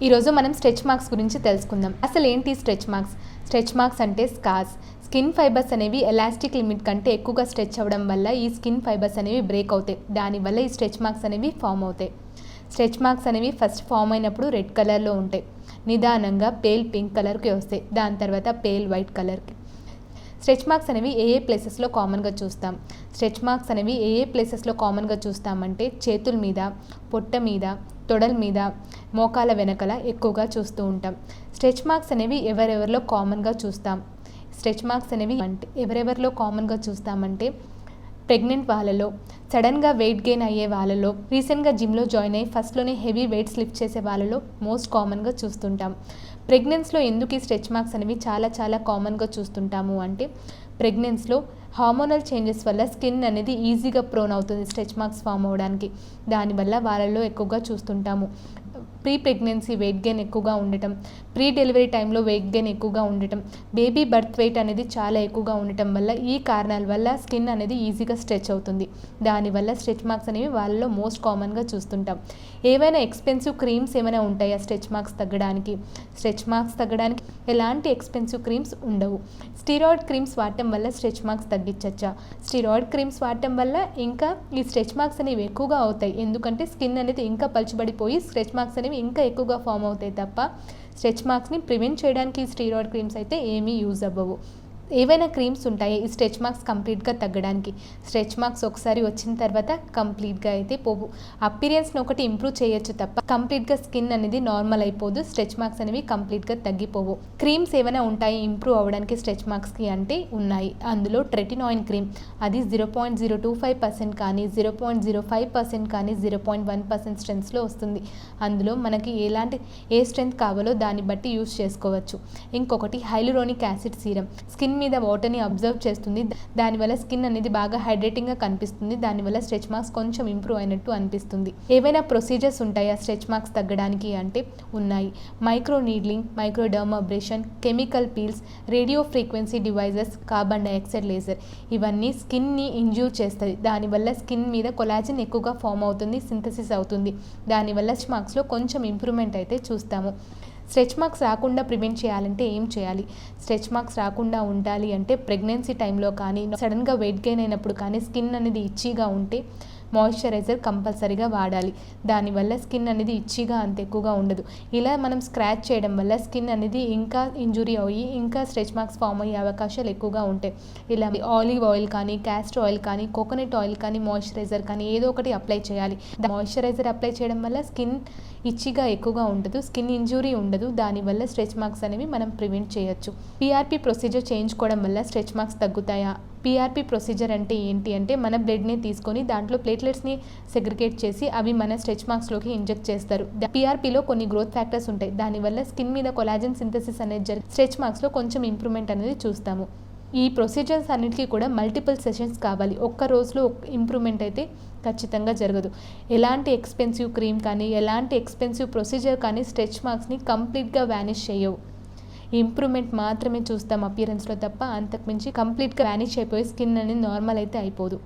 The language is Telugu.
ఈరోజు మనం స్ట్రెచ్ మార్క్స్ గురించి తెలుసుకుందాం. అసలు ఏంటి స్ట్రెచ్ మార్క్స్? స్ట్రెచ్ మార్క్స్ అంటే స్కార్స్. స్కిన్ ఫైబర్స్ అనేవి ఎలాస్టిక్ లిమిట్ కంటే ఎక్కువగా స్ట్రెచ్ అవ్వడం వల్ల ఈ స్కిన్ ఫైబర్స్ అనేవి బ్రేక్ అవుతాయి. దానివల్ల ఈ స్ట్రెచ్ మార్క్స్ అనేవి ఫామ్ అవుతాయి. స్ట్రెచ్ మార్క్స్ అనేవి ఫస్ట్ ఫామ్ అయినప్పుడు రెడ్ కలర్లో ఉంటాయి. నిదానంగా పేల్ పింక్ కలర్కి వస్తాయి. దాని తర్వాత పేల్ వైట్ కలర్కి. స్ట్రెచ్ మార్క్స్ అనేవి ఏ ప్లేసెస్లో కామన్గా చూస్తాం? స్ట్రెచ్ మార్క్స్ అనేవి ఏ ప్లేసెస్లో కామన్గా చూస్తామంటే చేతుల మీద, పొట్ట మీద, తొడల మీద, మోకాల వెనకల ఎక్కువగా చూస్తూ ఉంటాం. స్ట్రెచ్ మార్క్స్ అనేవి ఎవరెవరిలో కామన్గా చూస్తాం? స్ట్రెచ్ మార్క్స్ అనేవి ఎవరెవరిలో కామన్గా చూస్తామంటే ప్రెగ్నెంట్ వాళ్ళలో, సడన్గా వెయిట్ గెయిన్ అయ్యే వాళ్ళలో, రీసెంట్గా జిమ్లో జాయిన్ అయ్యి ఫస్ట్లోనే హెవీ వెయిట్స్ లిఫ్ట్ చేసే వాళ్ళలో మోస్ట్ కామన్గా చూస్తుంటాం. ప్రెగ్నెన్స్లో ఎందుకు ఈ స్ట్రెచ్ మార్క్స్ అనేవి చాలా కామన్గా చూస్తుంటాము అంటే ప్రెగ్నెన్స్లో హార్మోనల్ చేంజెస్ వల్ల స్కిన్ అనేది ఈజీగా ప్రోన్ అవుతుంది స్ట్రెచ్ మార్క్స్ ఫామ్ అవ్వడానికి. దానివల్ల వాళ్ళలో ఎక్కువగా చూస్తుంటాము. ప్రీ ప్రెగ్నెన్సీ వెయిట్ గెయిన్ ఎక్కువగా ఉండటం, ప్రీ డెలివరీ టైంలో వెయిట్ గెయిన్ ఎక్కువగా ఉండటం, బేబీ బర్త్ వెయిట్ అనేది చాలా ఎక్కువగా ఉండటం వల్ల ఈ కారణాల వల్ల స్కిన్ అనేది ఈజీగా స్ట్రెచ్ అవుతుంది. దానివల్ల స్ట్రెచ్ మార్క్స్ అనేవి వాళ్ళలో మోస్ట్ కామన్గా చూస్తుంటాం. ఏవైనా ఎక్స్పెన్సివ్ క్రీమ్స్ ఏమైనా ఉంటాయా స్ట్రెచ్ మార్క్స్ తగ్గడానికి? స్ట్రెచ్ మార్క్స్ తగ్గడానికి ఎలాంటి ఎక్స్పెన్సివ్ క్రీమ్స్ ఉండవు. స్టీరాయిడ్ క్రీమ్స్ వాడటం వల్ల స్ట్రెచ్ మార్క్స్ తగ్గించచ్చా? స్టీరాయిడ్ క్రీమ్స్ వాడటం వల్ల ఇంకా ఈ స్ట్రెచ్ మార్క్స్ అనేవి ఎక్కువగా అవుతాయి. ఎందుకంటే స్కిన్ అనేది ఇంకా పలుచబడిపోయి స్ట్రెచ్ మార్క్స్ అనేవి ఇంకా ఎక్కువగా ఫామ్ అవుతాయి తప్ప స్ట్రెచ్ మార్క్స్ని ప్రివెంట్ చేయడానికి స్టీరాయిడ్ క్రీమ్స్ అయితే ఏమీ యూజ్ అవ్వవు. ఏవైనా క్రీమ్స్ ఉంటాయి ఈ స్ట్రెచ్ మార్క్స్ కంప్లీట్గా తగ్గడానికి? స్ట్రెచ్ మార్క్స్ ఒకసారి వచ్చిన తర్వాత కంప్లీట్గా అయితే పోవు. అపీరియన్స్ని ఒకటి ఇంప్రూవ్ చేయొచ్చు తప్ప కంప్లీట్గా స్కిన్ అనేది నార్మల్ అయిపోదు. స్ట్రెచ్ మార్క్స్ అనేవి కంప్లీట్గా తగ్గిపోవు. క్రీమ్స్ ఏమైనా ఉంటాయి ఇంప్రూవ్ అవ్వడానికి స్ట్రెచ్ మార్క్స్కి అంటే ఉన్నాయి. అందులో ట్రెటినాయిన్ క్రీమ్, అది 0.025% కానీ 0.05% కానీ 0.1% స్ట్రెంత్స్లో వస్తుంది. అందులో మనకి ఏ స్ట్రెంత్ కావాలో దాన్ని బట్టి యూస్ చేసుకోవచ్చు. ఇంకొకటి హైలురోనిక్ యాసిడ్ సీరం, స్కిన్ మీద వాటర్ని అబ్జర్వ్ చేస్తుంది. దానివల్ల స్కిన్ అనేది బాగా హైడ్రేటింగ్గా కనిపిస్తుంది. దానివల్ల స్ట్రెచ్ మార్క్స్ కొంచెం ఇంప్రూవ్ అయినట్టు అనిపిస్తుంది. ఏవైనా ప్రొసీజర్స్ ఉంటాయా స్ట్రెచ్ మార్క్స్ తగ్గడానికి అంటే ఉన్నాయి. Micro needling, micro dermabrasion, chemical peels, radio frequency devices, carbon dioxide laser, ఇవన్నీ స్కిన్ని ఇంజ్యూర్ చేస్తాయి. దానివల్ల స్కిన్ మీద కొలాజిన్ ఎక్కువగా ఫామ్ అవుతుంది, సింథసిస్ అవుతుంది. దానివల్ల స్ట్రెచ్ మార్క్స్లో కొంచెం ఇంప్రూవ్మెంట్ అయితే చూస్తాము. స్ట్రెచ్ మార్క్స్ రాకుండా ప్రివెంట్ చేయాలంటే ఏం చేయాలి? స్ట్రెచ్ మార్క్స్ రాకుండా ఉండాలి అంటే ప్రెగ్నెన్సీ టైంలో కానీ సడన్గా వెయిట్ గెయిన్ అయినప్పుడు కానీ స్కిన్ అనేది ఇచ్చీగా ఉంటే మాయిశ్చరైజర్ కంపల్సరీగా వాడాలి. దానివల్ల స్కిన్ అనేది ఇచ్చిగా అంత ఎక్కువగా ఉండదు. ఇలా మనం స్క్రాచ్ చేయడం వల్ల స్కిన్ అనేది ఇంకా ఇంజురీ అయ్యి ఇంకా స్ట్రెచ్ మార్క్స్ ఫామ్ అయ్యే అవకాశాలు ఎక్కువగా ఉంటాయి. ఇలా ఆలివ్ ఆయిల్ కానీ, క్యాస్టర్ ఆయిల్ కానీ, కోకోనట్ ఆయిల్ కానీ, మాయిశ్చరైజర్ కానీ ఏదో ఒకటి అప్లై చేయాలి. మాయిశ్చరైజర్ అప్లై చేయడం వల్ల స్కిన్ ఇచ్చిగా ఎక్కువగా ఉండదు, స్కిన్ ఇంజురీ ఉండదు. దానివల్ల స్ట్రెచ్ మార్క్స్ అనేవి మనం ప్రివెంట్ చేయొచ్చు. PRP ప్రొసీజర్ చేయించుకోవడం వల్ల స్ట్రెచ్ మార్క్స్ తగ్గుతాయా? PRP ప్రొసీజర్ అంటే ఏంటి అంటే మన బ్లడ్ని తీసుకొని దాంట్లో ప్లేట్లెట్స్ని సెగ్రిగేట్ చేసి అవి మన స్ట్రెచ్ మార్క్స్లోకి ఇంజెక్ట్ చేస్తారు. PRPలో కొన్ని గ్రోత్ ఫ్యాక్టర్స్ ఉంటాయి. దానివల్ల స్కిన్ మీద కొలాజన్ సింథసిస్ అనేది జరిగి స్ట్రెచ్ మార్క్స్లో కొంచెం ఇంప్రూవ్మెంట్ అనేది చూస్తాము. ఈ ప్రొసీజర్స్ అన్నిటికీ కూడా మల్టిపుల్ సెషన్స్ కావాలి. ఒక్క రోజులో ఇంప్రూవ్మెంట్ అయితే ఖచ్చితంగా జరగదు. ఎలాంటి ఎక్స్పెన్సివ్ క్రీమ్ కానీ ఎలాంటి ఎక్స్పెన్సివ్ ప్రొసీజర్ కానీ స్ట్రెచ్ మార్క్స్ని కంప్లీట్గా వ్యానిష్ చేయవు. ఇంప్రూవ్మెంట్ మాత్రమే చూస్తాం అపియరెన్స్లో తప్ప అంతకుమించి కంప్లీట్గా వ్యానిష్ అయిపోయి స్కిన్ అనేది నార్మల్ అయితే అయిపోదు.